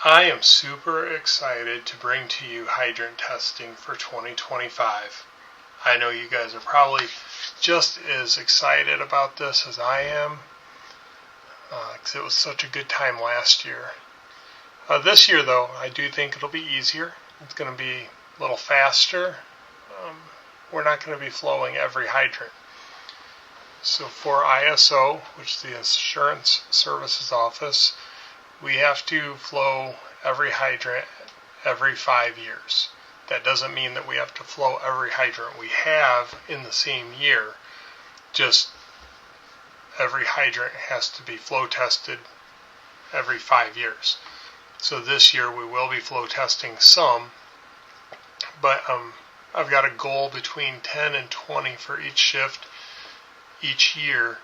I am super excited to bring to you hydrant testing for 2025. I know you guys are probably just as excited about this as I am, because it was such a good time last year. This year, though, I do think it'll be easier. It's going to be a little faster. We're not going to be flowing every hydrant. So for ISO, which is the Insurance Services Office, we have to flow every hydrant every 5 years. That doesn't mean that we have to flow every hydrant we have in the same year. Just every hydrant has to be flow tested every 5 years. So this year we will be flow testing some, but I've got a goal between 10 and 20 for each shift each year,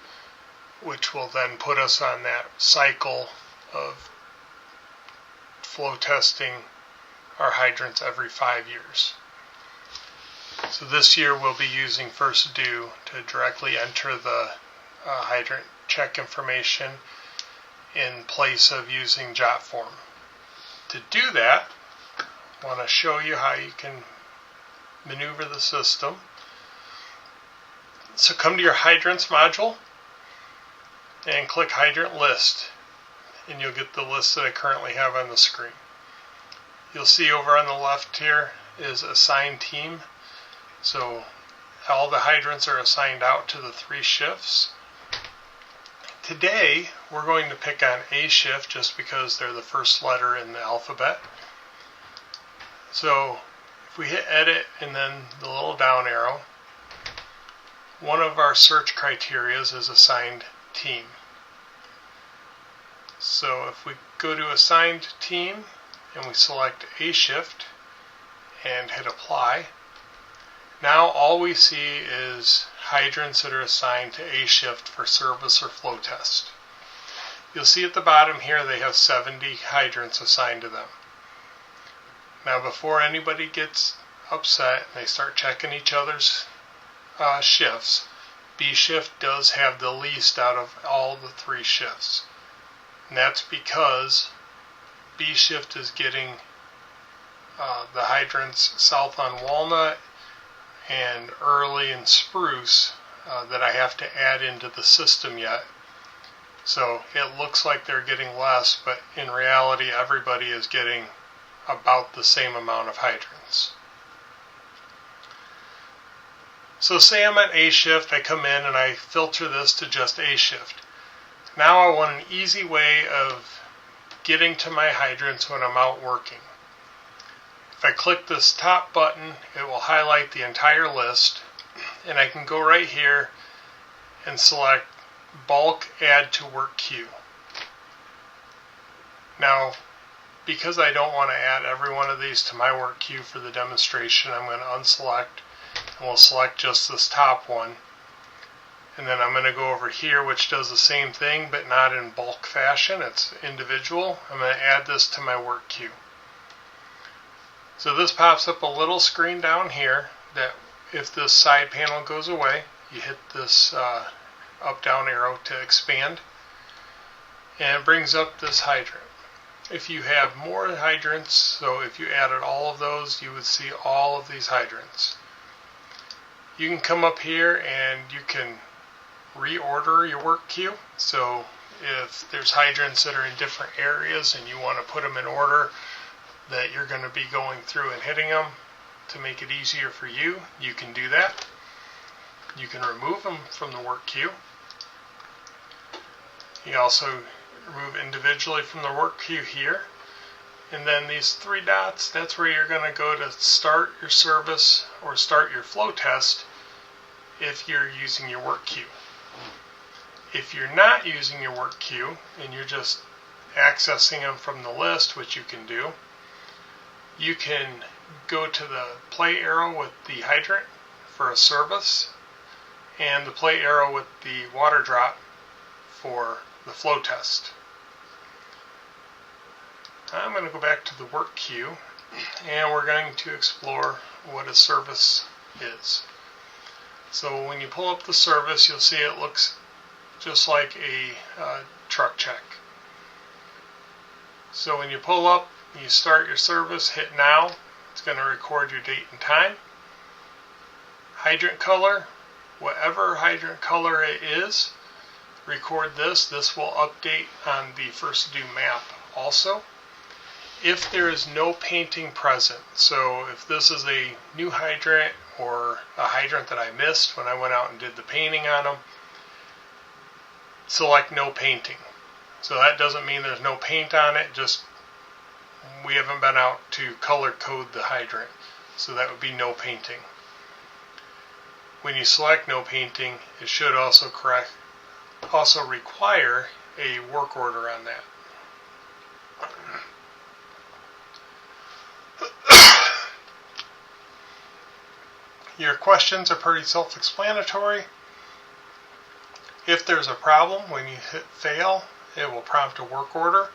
which will then put us on that cycle of flow testing our hydrants every 5 years. So this year we'll be using First Due to directly enter the hydrant check information in place of using JotForm. To do that, I want to show you how you can maneuver the system. So come to your hydrants module and click Hydrant List, and you'll get the list that I currently have on the screen. You'll see over on the left here is Assign Team. So all the hydrants are assigned out to the 3 shifts. Today we're going to pick on A shift just because they're the first letter in the alphabet. So if we hit Edit and then the little down arrow, one of our search criteria is Assigned Team. So if we go to Assigned Team and we select A shift and hit Apply, now all we see is hydrants that are assigned to A shift for service or flow test. You'll see at the bottom here they have 70 hydrants assigned to them. Now before anybody gets upset and they start checking each other's shifts, B shift does have the least out of all the 3 shifts. And that's because B shift is getting the hydrants south on Walnut and Early and Spruce that I have to add into the system yet. So it looks like they're getting less, but in reality everybody is getting about the same amount of hydrants. So say I'm at A shift, I come in and I filter this to just A shift. Now I want an easy way of getting to my hydrants when I'm out working. If I click this top button, it will highlight the entire list, and I can go right here and select Bulk Add to Work Queue. Now, because I don't want to add every one of these to my work queue for the demonstration, I'm going to unselect, and we'll select just this top one. And then I'm going to go over here, which does the same thing, but not in bulk fashion. It's individual. I'm going to add this to my work queue. So this pops up a little screen down here that if this side panel goes away, you hit this up-down arrow to expand, and it brings up this hydrant. If you have more hydrants, so if you added all of those, you would see all of these hydrants. You can come up here and you can reorder your work queue. So if there's hydrants that are in different areas and you want to put them in order that you're going to be going through and hitting them to make it easier for you, you can do that. You can remove them from the work queue. You also remove individually from the work queue here. And then these 3 dots, that's where you're going to go to start your service or start your flow test if you're using your work queue. If you're not using your work queue and you're just accessing them from the list, which you can do, you can go to the play arrow with the hydrant for a service and the play arrow with the water drop for the flow test. I'm going to go back to the work queue and we're going to explore what a service is. So when you pull up the service, you'll see it looks just like a truck check. So when you pull up, you start your service, hit now. It's going to record your date and time. Hydrant color, whatever hydrant color it is, record this. This will update on the first due map also. If there is no painting present, so if this is a new hydrant or a hydrant that I missed when I went out and did the painting on them, select no painting. So that doesn't mean there's no paint on it, just we haven't been out to color code the hydrant. So that would be no painting. When you select no painting, it should also require a work order on that. Your questions are pretty self-explanatory. If there's a problem, when you hit fail, it will prompt a work order.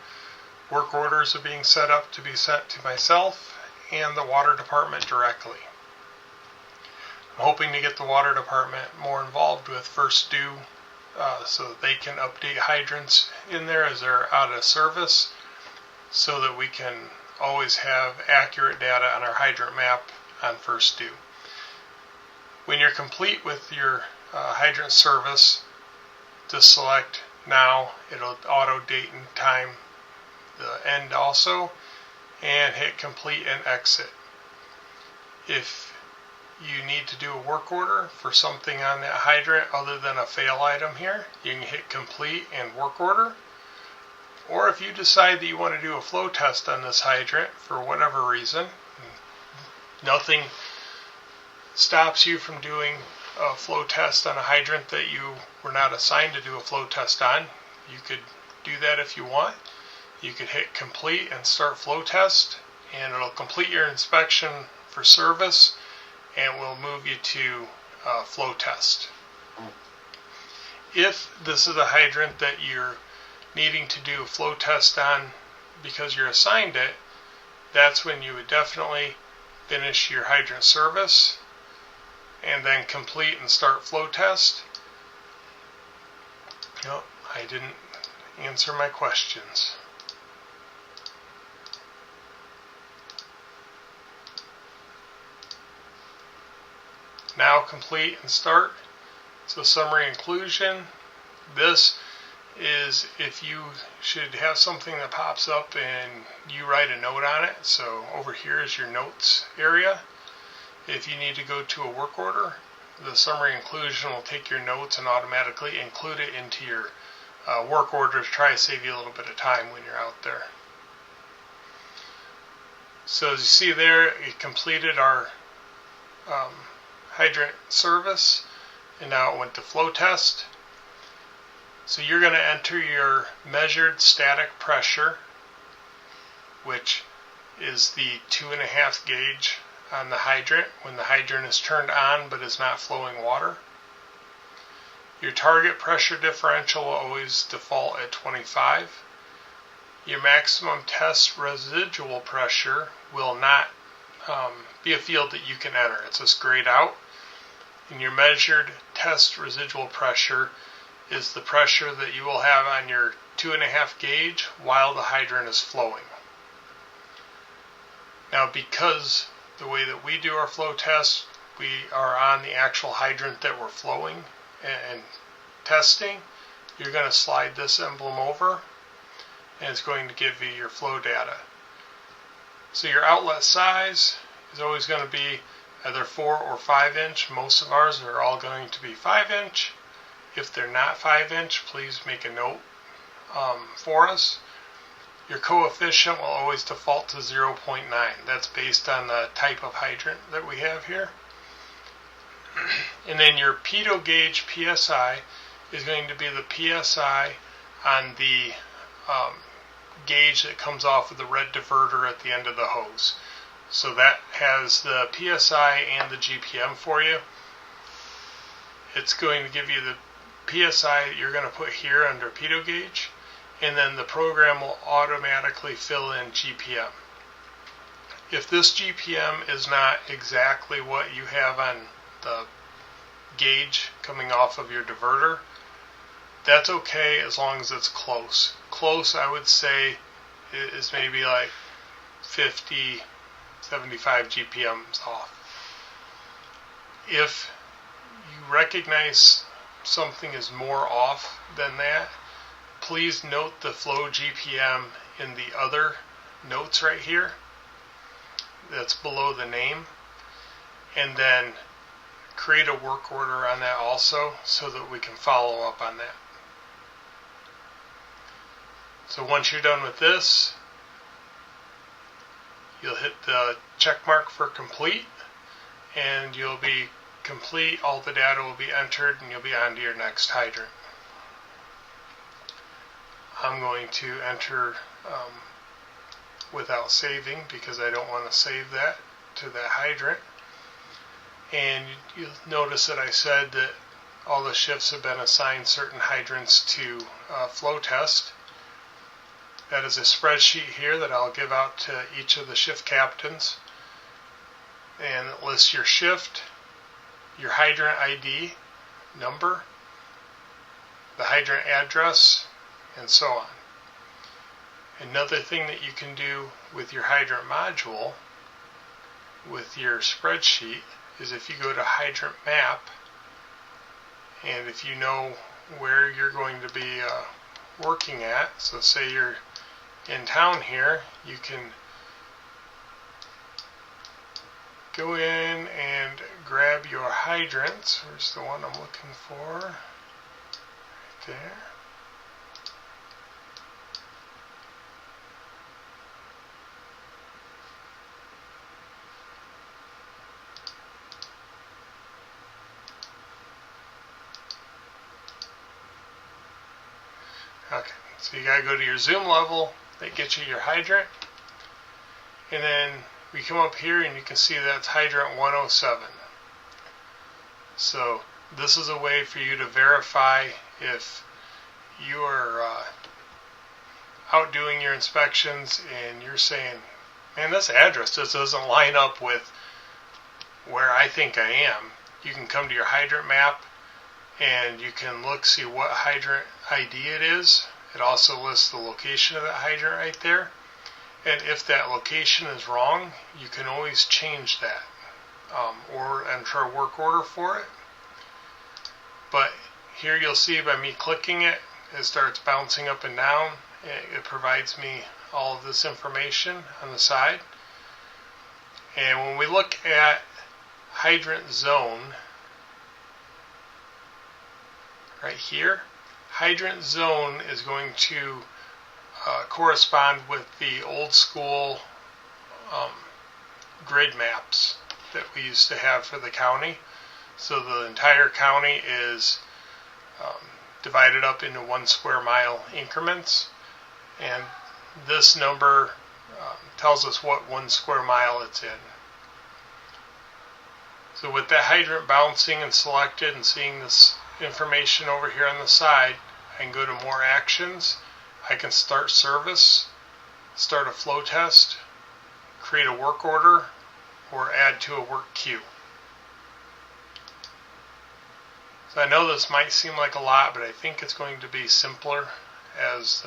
Work orders are being set up to be sent to myself and the water department directly. I'm hoping to get the water department more involved with first due so that they can update hydrants in there as they're out of service, so that we can always have accurate data on our hydrant map on first due. When you're complete with your hydrant service, just select now. It'll auto date and time the end also, and hit complete and exit. If you need to do a work order for something on that hydrant other than a fail item here, you can hit complete and work order. Or if you decide that you want to do a flow test on this hydrant for whatever reason, nothing stops you from doing a flow test on a hydrant that you were not assigned to do a flow test on. You could do that if you want. You could hit complete and start flow test, and it'll complete your inspection for service and will move you to flow test. If this is a hydrant that you're needing to do a flow test on because you're assigned it, that's when you would definitely finish your hydrant service and then complete and start flow test. No, I didn't answer my questions. Now complete and start. So summary inclusion. This is if you should have something that pops up and you write a note on it. So over here is your notes area. If you need to go to a work order, the summary inclusion will take your notes and automatically include it into your work order to try to save you a little bit of time when you're out there. So as you see there, it completed our hydrant service, and now it went to flow test. So you're going to enter your measured static pressure, which is the 2.5 gauge on the hydrant when the hydrant is turned on but is not flowing water. Your target pressure differential will always default at 25. Your maximum test residual pressure will not be a field that you can enter. It's just grayed out. And your measured test residual pressure is the pressure that you will have on your 2.5 gauge while the hydrant is flowing. Now, because the way that we do our flow test, we are on the actual hydrant that we're flowing and testing, you're going to slide this emblem over and it's going to give you your flow data. So your outlet size is always going to be either 4 or 5 inch. Most of ours are all going to be 5 inch. If they're not 5 inch, please make a note for us. Your coefficient will always default to 0.9. That's based on the type of hydrant that we have here. And then your pitot gauge PSI is going to be the PSI on the gauge that comes off of the red diverter at the end of the hose. So that has the PSI and the GPM for you. It's going to give you the PSI that you're going to put here under pitot gauge, and then the program will automatically fill in GPM. If this GPM is not exactly what you have on the gauge coming off of your diverter, that's okay as long as it's close. Close, I would say is maybe like 50, 75 GPMs off. If you recognize something is more off than that, please note the flow GPM in the other notes right here that's below the name, and then create a work order on that also so that we can follow up on that. So once you're done with this, you'll hit the check mark for complete, and you'll be complete. All the data will be entered, and you'll be on to your next hydrant. I'm going to enter without saving because I don't want to save that to that hydrant. And you'll notice that I said that all the shifts have been assigned certain hydrants to flow test. That is a spreadsheet here that I'll give out to each of the shift captains, and it lists your shift, your hydrant ID number, the hydrant address, and so on. Another thing that you can do with your hydrant module with your spreadsheet is if you go to hydrant map, and if you know where you're going to be working at, so say you're in town here, you can go in and grab your hydrants. Where's the one I'm looking for? Right there. Okay, so you gotta go to your zoom level. That gets you your hydrant, and then we come up here and you can see that's hydrant 107. So this is a way for you to verify if you are out doing your inspections and you're saying, man, this address just doesn't line up with where I think I am. You can come to your hydrant map and you can look, see what hydrant ID it is. It also lists the location of that hydrant right there. And if that location is wrong, you can always change that or enter a work order for it. But here you'll see by me clicking it, it starts bouncing up and down. It provides me all of this information on the side. And when we look at hydrant zone right here, hydrant zone is going to correspond with the old school grid maps that we used to have for the county. So the entire county is divided up into 1 square mile increments, and this number tells us what 1 square mile it's in. So with that hydrant bouncing and selected and seeing this information over here on the side, I can go to more actions. I can start service, start a flow test, create a work order, or add to a work queue. So I know this might seem like a lot, but I think it's going to be simpler as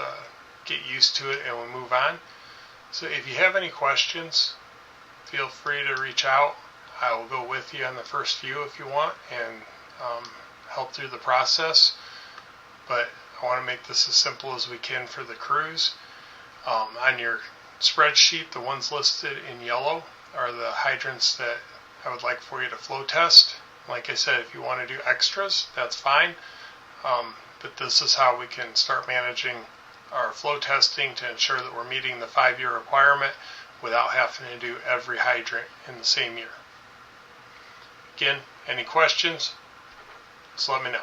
get used to it and we move on. So if you have any questions, feel free to reach out. I will go with you on the first few if you want and help through the process. But I want to make this as simple as we can for the crews. On your spreadsheet, the ones listed in yellow are the hydrants that I would like for you to flow test. Like I said, if you want to do extras, that's fine. But this is how we can start managing our flow testing to ensure that we're meeting the 5-year requirement without having to do every hydrant in the same year. Again, any questions, just let me know.